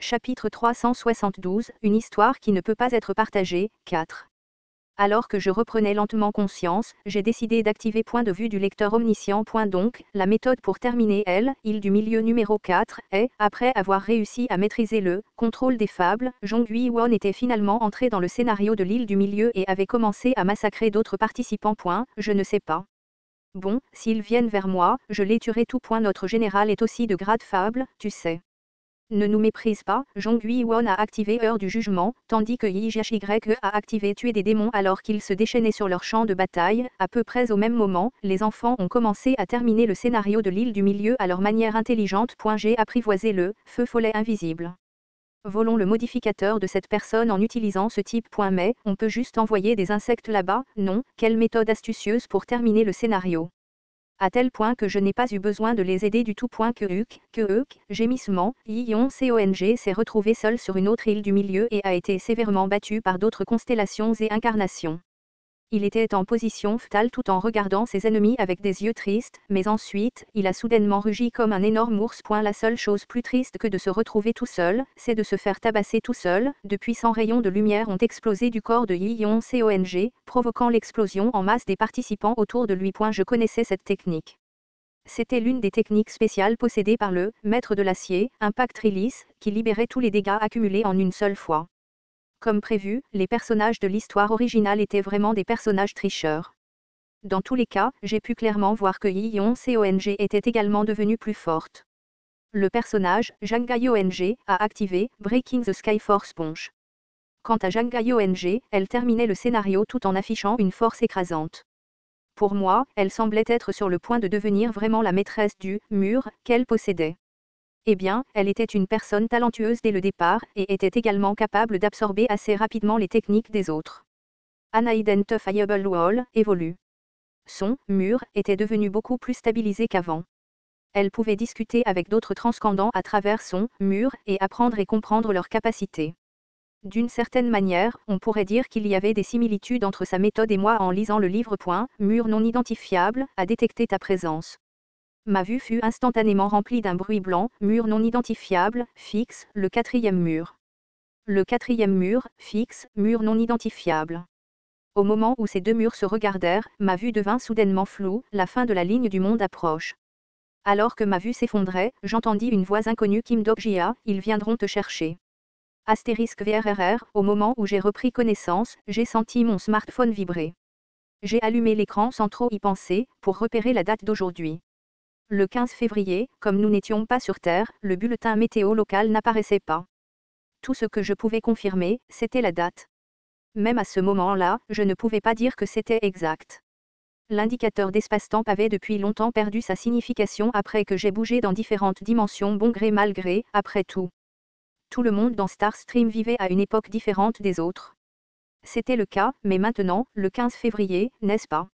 Chapitre 372, une histoire qui ne peut pas être partagée, 4. Alors que je reprenais lentement conscience, j'ai décidé d'activer point de vue du lecteur omniscient. Donc, la méthode pour terminer île du milieu numéro 4 est, après avoir réussi à maîtriser le contrôle des fables, Jong Won était finalement entré dans le scénario de l'île du milieu et avait commencé à massacrer d'autres participants. Je ne sais pas. Bon, s'ils viennent vers moi, je les tuerai tout. Notre général est aussi de grade fable, tu sais. Ne nous méprise pas, Jong Won a activé Heure du Jugement, tandis que YHYE a activé Tuer des démons alors qu'ils se déchaînaient sur leur champ de bataille. À peu près au même moment, les enfants ont commencé à terminer le scénario de l'île du milieu à leur manière intelligente. J'ai apprivoisé le feu follet invisible. Volons le modificateur de cette personne en utilisant ce type. Mais, on peut juste envoyer des insectes là-bas, non, quelle méthode astucieuse pour terminer le scénario. À tel point que je n'ai pas eu besoin de les aider du tout. Gémissement, Yi-Yon Cong s'est retrouvé seul sur une autre île du milieu et a été sévèrement battu par d'autres constellations et incarnations. Il était en position fœtale tout en regardant ses ennemis avec des yeux tristes, mais ensuite, il a soudainement rugi comme un énorme ours. La seule chose plus triste que de se retrouver tout seul, c'est de se faire tabasser tout seul. De puissants rayons de lumière ont explosé du corps de Yi-Yon Cong, provoquant l'explosion en masse des participants autour de lui. Je connaissais cette technique. C'était l'une des techniques spéciales possédées par le maître de l'acier, Impact Release, qui libérait tous les dégâts accumulés en une seule fois. Comme prévu, les personnages de l'histoire originale étaient vraiment des personnages tricheurs. Dans tous les cas, j'ai pu clairement voir que Yi-Yon Cong était également devenue plus forte. Le personnage, Jang-Ga-Yong, a activé Breaking the Sky Force Punch. Quant à Jang-Ga-Yong, elle terminait le scénario tout en affichant une force écrasante. Pour moi, elle semblait être sur le point de devenir vraiment la maîtresse du mur qu'elle possédait. Eh bien, elle était une personne talentueuse dès le départ et était également capable d'absorber assez rapidement les techniques des autres. Unidentifiable Wall évolue. Son mur était devenu beaucoup plus stabilisé qu'avant. Elle pouvait discuter avec d'autres transcendants à travers son mur et apprendre et comprendre leurs capacités. D'une certaine manière, on pourrait dire qu'il y avait des similitudes entre sa méthode et moi en lisant le livre. Mur non identifiable, a détecté ta présence. Ma vue fut instantanément remplie d'un bruit blanc, mur non identifiable, fixe, le quatrième mur. Le quatrième mur, fixe, mur non identifiable. Au moment où ces deux murs se regardèrent, ma vue devint soudainement floue, la fin de la ligne du monde approche. Alors que ma vue s'effondrait, j'entendis une voix inconnue. Kim Dok-jia, ils viendront te chercher. *VRRR, au moment où j'ai repris connaissance, j'ai senti mon smartphone vibrer. J'ai allumé l'écran sans trop y penser, pour repérer la date d'aujourd'hui. Le 15 février, comme nous n'étions pas sur Terre, le bulletin météo local n'apparaissait pas. Tout ce que je pouvais confirmer, c'était la date. Même à ce moment-là, je ne pouvais pas dire que c'était exact. L'indicateur d'espace-temps avait depuis longtemps perdu sa signification après que j'ai bougé dans différentes dimensions bon gré mal gré, après tout. Tout le monde dans Starstream vivait à une époque différente des autres. C'était le cas, mais maintenant, le 15 février, n'est-ce pas ?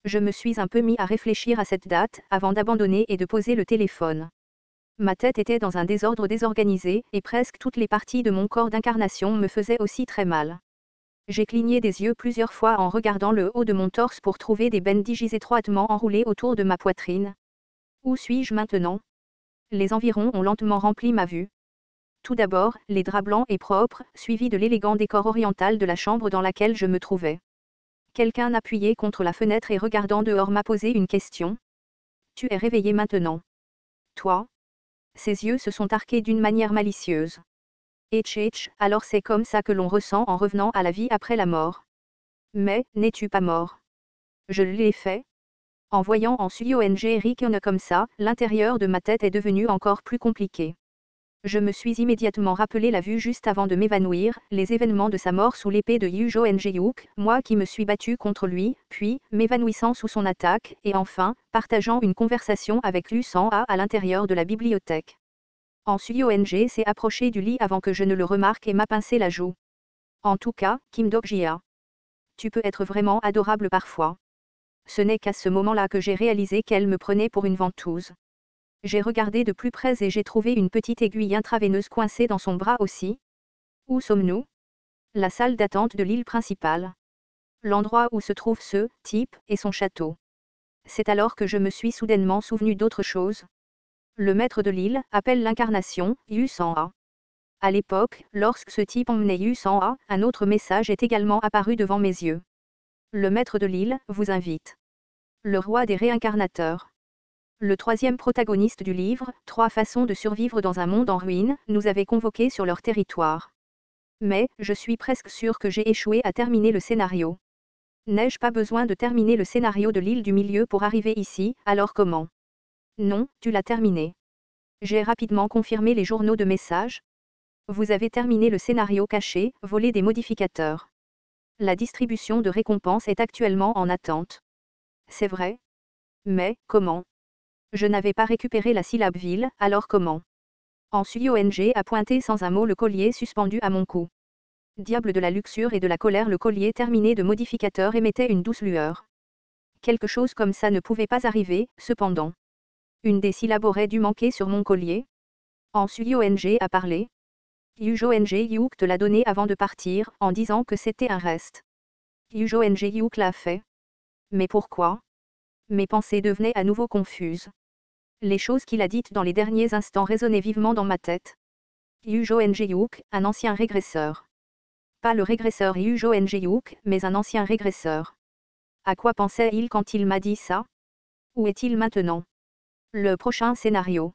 Je me suis un peu mis à réfléchir à cette date, avant d'abandonner et de poser le téléphone. Ma tête était dans un désordre désorganisé, et presque toutes les parties de mon corps d'incarnation me faisaient aussi très mal. J'ai cligné des yeux plusieurs fois en regardant le haut de mon torse pour trouver des bandages étroitement enroulés autour de ma poitrine. Où suis-je maintenant ? Les environs ont lentement rempli ma vue. Tout d'abord, les draps blancs et propres, suivis de l'élégant décor oriental de la chambre dans laquelle je me trouvais. Quelqu'un appuyé contre la fenêtre et regardant dehors m'a posé une question. Tu es réveillé maintenant. Toi ? Ses yeux se sont arqués d'une manière malicieuse. Alors c'est comme ça que l'on ressent en revenant à la vie après la mort. Mais, n'es-tu pas mort ? Je l'ai fait. En voyant en Suyo-Ng Eric comme ça, l'intérieur de ma tête est devenu encore plus compliqué. Je me suis immédiatement rappelé la vue juste avant de m'évanouir, les événements de sa mort sous l'épée de Yujo Ngeuk, moi qui me suis battu contre lui, puis, m'évanouissant sous son attaque, et enfin, partageant une conversation avec Lu San-A à l'intérieur de la bibliothèque. En Suyo-Ng s'est approché du lit avant que je ne le remarque et m'a pincé la joue. En tout cas, Kim Dok-jia. Tu peux être vraiment adorable parfois. Ce n'est qu'à ce moment-là que j'ai réalisé qu'elle me prenait pour une ventouse. J'ai regardé de plus près et j'ai trouvé une petite aiguille intraveineuse coincée dans son bras aussi. Où sommes-nous ? La salle d'attente de l'île principale. L'endroit où se trouve ce type et son château. C'est alors que je me suis soudainement souvenu d'autre chose. Le maître de l'île appelle l'incarnation, Yu San-A. À l'époque, lorsque ce type emmenait Yus en A, un autre message est également apparu devant mes yeux. Le maître de l'île vous invite. Le roi des réincarnateurs. Le troisième protagoniste du livre, 3 façons de survivre dans un monde en ruine, nous avait convoqués sur leur territoire. Mais, je suis presque sûr que j'ai échoué à terminer le scénario. N'ai-je pas besoin de terminer le scénario de l'île du milieu pour arriver ici, alors comment? Non, tu l'as terminé. J'ai rapidement confirmé les journaux de messages. Vous avez terminé le scénario caché, voler des modificateurs. La distribution de récompenses est actuellement en attente. C'est vrai? Mais, comment? Je n'avais pas récupéré la syllabe ville, alors comment? Ong a pointé sans un mot le collier suspendu à mon cou. Diable de la luxure et de la colère, le collier terminé de modificateur émettait une douce lueur. Quelque chose comme ça ne pouvait pas arriver, cependant. Une des syllabes aurait dû manquer sur mon collier. Ong a parlé. Yuk te l'a donné avant de partir, en disant que c'était un reste. Yuk l'a fait. Mais pourquoi? Mes pensées devenaient à nouveau confuses. Les choses qu'il a dites dans les derniers instants résonnaient vivement dans ma tête. Yuk, un ancien régresseur. Pas le régresseur Yuk, mais un ancien régresseur. À quoi pensait-il quand il m'a dit ça? Où est-il maintenant? Le prochain scénario.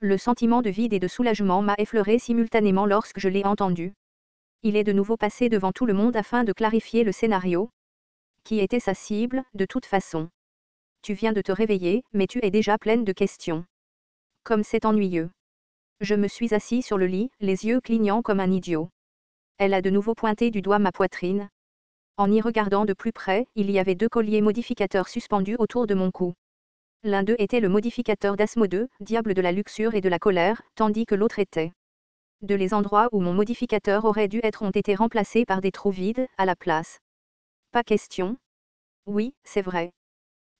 Le sentiment de vide et de soulagement m'a effleuré simultanément lorsque je l'ai entendu. Il est de nouveau passé devant tout le monde afin de clarifier le scénario. Qui était sa cible, de toute façon? Tu viens de te réveiller, mais tu es déjà pleine de questions. Comme c'est ennuyeux. Je me suis assis sur le lit, les yeux clignant comme un idiot. Elle a de nouveau pointé du doigt ma poitrine. En y regardant de plus près, il y avait 2 colliers modificateurs suspendus autour de mon cou. L'un d'eux était le modificateur d'Asmode, diable de la luxure et de la colère, tandis que l'autre était. De les endroits où mon modificateur aurait dû être ont été remplacés par des trous vides, à la place. Pas question? Oui, c'est vrai.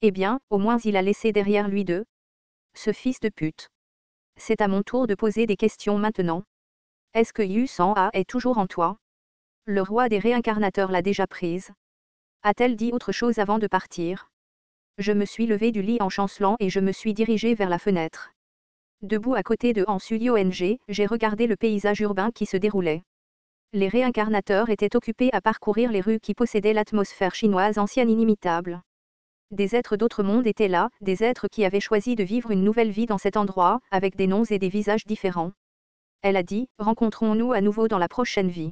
Eh bien, au moins il a laissé derrière lui 2. Ce fils de pute. C'est à mon tour de poser des questions maintenant. Est-ce que Yu-San-A est toujours en toi? Le roi des réincarnateurs l'a déjà prise. A-t-elle dit autre chose avant de partir? Je me suis levé du lit en chancelant et je me suis dirigé vers la fenêtre. Debout à côté de Ong, j'ai regardé le paysage urbain qui se déroulait. Les réincarnateurs étaient occupés à parcourir les rues qui possédaient l'atmosphère chinoise ancienne inimitable. Des êtres d'autres mondes étaient là, des êtres qui avaient choisi de vivre une nouvelle vie dans cet endroit, avec des noms et des visages différents. Elle a dit, rencontrons-nous à nouveau dans la prochaine vie.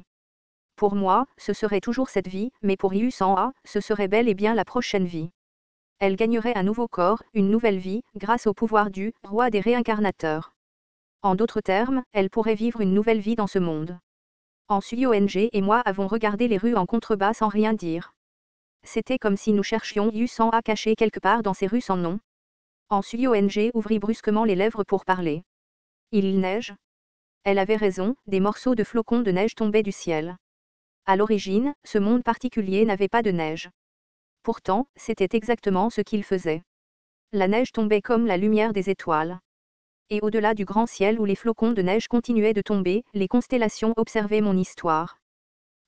Pour moi, ce serait toujours cette vie, mais pour Yu-San-A, ce serait bel et bien la prochaine vie. Elle gagnerait un nouveau corps, une nouvelle vie, grâce au pouvoir du roi des réincarnateurs. En d'autres termes, elle pourrait vivre une nouvelle vie dans ce monde. Ong et moi avons regardé les rues en contrebas sans rien dire. C'était comme si nous cherchions Yu-San-A caché quelque part dans ces rues sans nom. Ong ouvrit brusquement les lèvres pour parler. Il neige? Elle avait raison, des morceaux de flocons de neige tombaient du ciel. À l'origine, ce monde particulier n'avait pas de neige. Pourtant, c'était exactement ce qu'il faisait. La neige tombait comme la lumière des étoiles. Et au-delà du grand ciel où les flocons de neige continuaient de tomber, les constellations observaient mon histoire.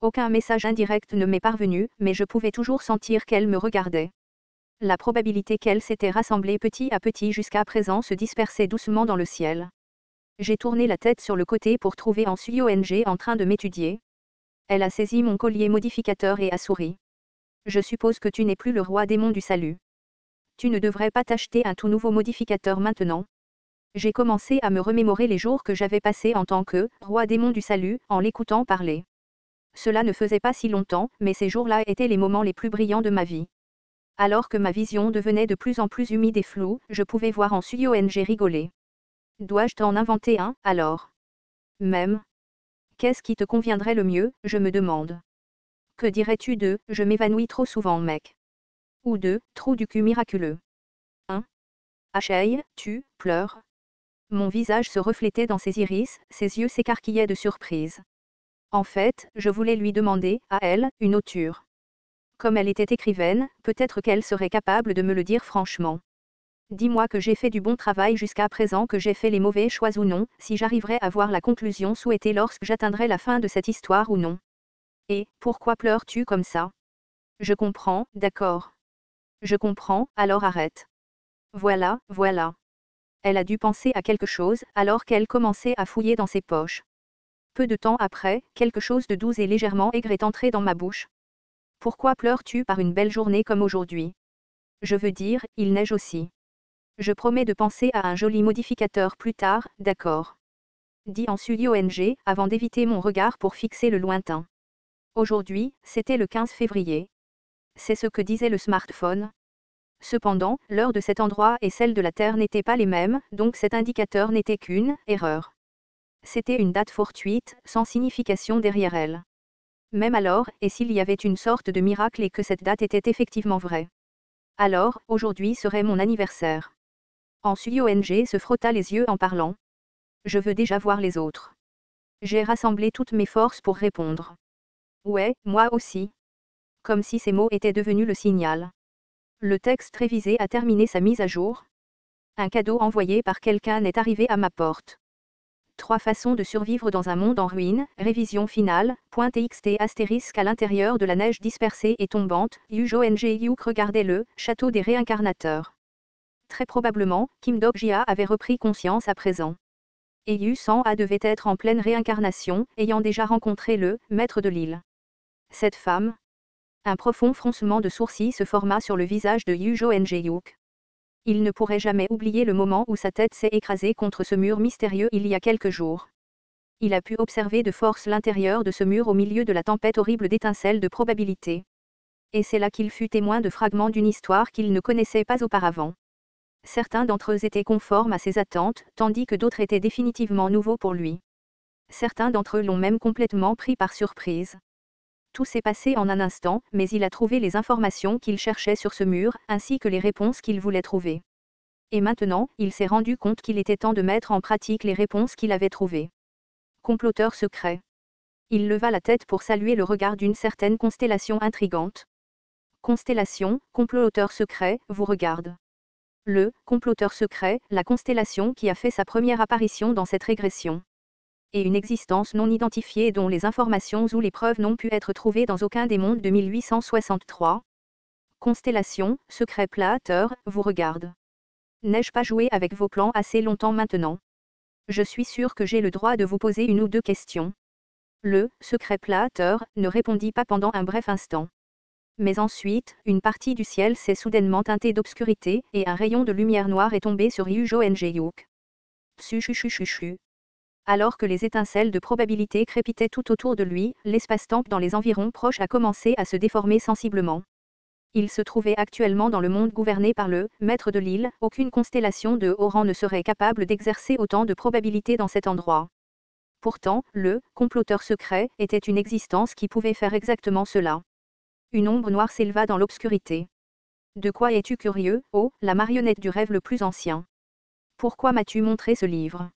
Aucun message indirect ne m'est parvenu, mais je pouvais toujours sentir qu'elle me regardait. La probabilité qu'elle s'était rassemblée petit à petit jusqu'à présent se dispersait doucement dans le ciel. J'ai tourné la tête sur le côté pour trouver Ong en train de m'étudier. Elle a saisi mon collier modificateur et a souri. Je suppose que tu n'es plus le roi démon du salut. Tu ne devrais pas t'acheter un tout nouveau modificateur maintenant. J'ai commencé à me remémorer les jours que j'avais passés en tant que roi démon du salut, en l'écoutant parler. Cela ne faisait pas si longtemps, mais ces jours-là étaient les moments les plus brillants de ma vie. Alors que ma vision devenait de plus en plus humide et floue, je pouvais voir Ong rigoler. Dois-je t'en inventer un, alors? Même. Qu'est-ce qui te conviendrait le mieux, je me demande. Que dirais-tu de « je m'évanouis trop souvent mec » ou de « trou du cul miraculeux » 1. Achei, tu pleures. Mon visage se reflétait dans ses iris, ses yeux s'écarquillaient de surprise. En fait, je voulais lui demander, à elle, une auture. Comme elle était écrivaine, peut-être qu'elle serait capable de me le dire franchement. Dis-moi que j'ai fait du bon travail jusqu'à présent, que j'ai fait les mauvais choix ou non, si j'arriverais à voir la conclusion souhaitée lorsque j'atteindrai la fin de cette histoire ou non. Et, pourquoi pleures-tu comme ça? Je comprends, d'accord. Je comprends, alors arrête. Voilà, voilà. Elle a dû penser à quelque chose, alors qu'elle commençait à fouiller dans ses poches. Peu de temps après, quelque chose de doux et légèrement aigre est entré dans ma bouche. Pourquoi pleures-tu par une belle journée comme aujourd'hui? Je veux dire, il neige aussi. Je promets de penser à un joli modificateur plus tard, d'accord. Dit en Suyong, avant d'éviter mon regard pour fixer le lointain. Aujourd'hui, c'était le 15 février. C'est ce que disait le smartphone. Cependant, l'heure de cet endroit et celle de la Terre n'étaient pas les mêmes, donc cet indicateur n'était qu'une erreur. C'était une date fortuite, sans signification derrière elle. Même alors, et s'il y avait une sorte de miracle et que cette date était effectivement vraie. Alors, aujourd'hui serait mon anniversaire. En Suyong se frotta les yeux en parlant. Je veux déjà voir les autres. J'ai rassemblé toutes mes forces pour répondre. Ouais, moi aussi. Comme si ces mots étaient devenus le signal. Le texte révisé a terminé sa mise à jour. Un cadeau envoyé par quelqu'un est arrivé à ma porte. 3 façons de survivre dans un monde en ruine, révision finale, .txt astérisque à l'intérieur de la neige dispersée et tombante, Yuk regardait le château des réincarnateurs. Très probablement, Kim Dok-jia avait repris conscience à présent. Et Yu Sang-a devait être en pleine réincarnation, ayant déjà rencontré le maître de l'île. Cette femme. Un profond froncement de sourcils se forma sur le visage de Yu Jong-yuk. Il ne pourrait jamais oublier le moment où sa tête s'est écrasée contre ce mur mystérieux il y a quelques jours. Il a pu observer de force l'intérieur de ce mur au milieu de la tempête horrible d'étincelles de probabilité. Et c'est là qu'il fut témoin de fragments d'une histoire qu'il ne connaissait pas auparavant. Certains d'entre eux étaient conformes à ses attentes, tandis que d'autres étaient définitivement nouveaux pour lui. Certains d'entre eux l'ont même complètement pris par surprise. Tout s'est passé en un instant, mais il a trouvé les informations qu'il cherchait sur ce mur, ainsi que les réponses qu'il voulait trouver. Et maintenant, il s'est rendu compte qu'il était temps de mettre en pratique les réponses qu'il avait trouvées. Comploteur secret. Il leva la tête pour saluer le regard d'une certaine constellation intrigante. Constellation, comploteur secret, vous regarde. Le comploteur secret, la constellation qui a fait sa première apparition dans cette régression. Et une existence non identifiée dont les informations ou les preuves n'ont pu être trouvées dans aucun des mondes de 1863. Constellation, secret plateur, vous regarde. N'ai-je pas joué avec vos plans assez longtemps maintenant? Je suis sûr que j'ai le droit de vous poser une ou deux questions. Le secret plateur ne répondit pas pendant un bref instant. Mais ensuite, une partie du ciel s'est soudainement teintée d'obscurité, et un rayon de lumière noire est tombé sur Yu Jong-yuk. Psu. Alors que les étincelles de probabilité crépitaient tout autour de lui, l'espace-temps dans les environs proches a commencé à se déformer sensiblement. Il se trouvait actuellement dans le monde gouverné par le maître de l'île, aucune constellation de haut rang ne serait capable d'exercer autant de probabilité dans cet endroit. Pourtant, le comploteur secret était une existence qui pouvait faire exactement cela. Une ombre noire s'éleva dans l'obscurité. De quoi es-tu curieux, oh, la marionnette du rêve le plus ancien? Pourquoi m'as-tu montré ce livre?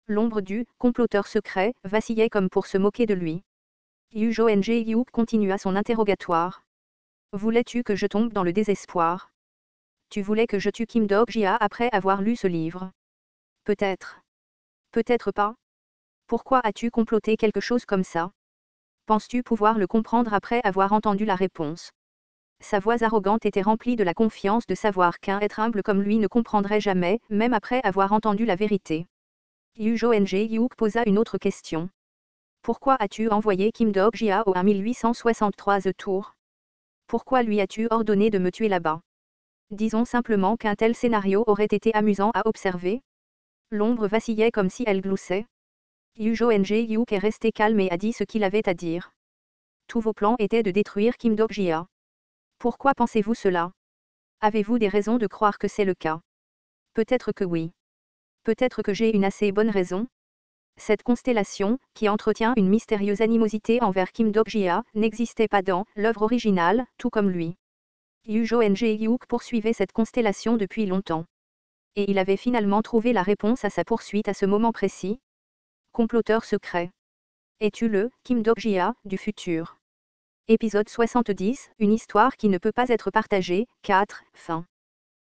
L'ombre du comploteur secret vacillait comme pour se moquer de lui. Yu Jong-yuk continua son interrogatoire. Voulais-tu que je tombe dans le désespoir? Tu voulais que je tue Kim Dok-jia après avoir lu ce livre? Peut-être. Peut-être pas. Pourquoi as-tu comploté quelque chose comme ça? Penses-tu pouvoir le comprendre après avoir entendu la réponse? Sa voix arrogante était remplie de la confiance de savoir qu'un être humble comme lui ne comprendrait jamais, même après avoir entendu la vérité. Yu Jong-yuk posa une autre question. Pourquoi as-tu envoyé Kim Dok-jia au 1863 The Tour? Pourquoi lui as-tu ordonné de me tuer là-bas? Disons simplement qu'un tel scénario aurait été amusant à observer. L'ombre vacillait comme si elle gloussait. Yu Jong-yuk est resté calme et a dit ce qu'il avait à dire. Tous vos plans étaient de détruire Kim Dok-jia. Pourquoi pensez-vous cela? Avez-vous des raisons de croire que c'est le cas? Peut-être que oui. Peut-être que j'ai une assez bonne raison. Cette constellation, qui entretient une mystérieuse animosité envers Kim Dok-jia, n'existait pas dans l'œuvre originale, tout comme lui. Yu Jong-yuk poursuivait cette constellation depuis longtemps. Et il avait finalement trouvé la réponse à sa poursuite à ce moment précis. Comploteur secret. Es-tu le Kim Dok-jia du futur? Épisode 70, une histoire qui ne peut pas être partagée, 4, fin.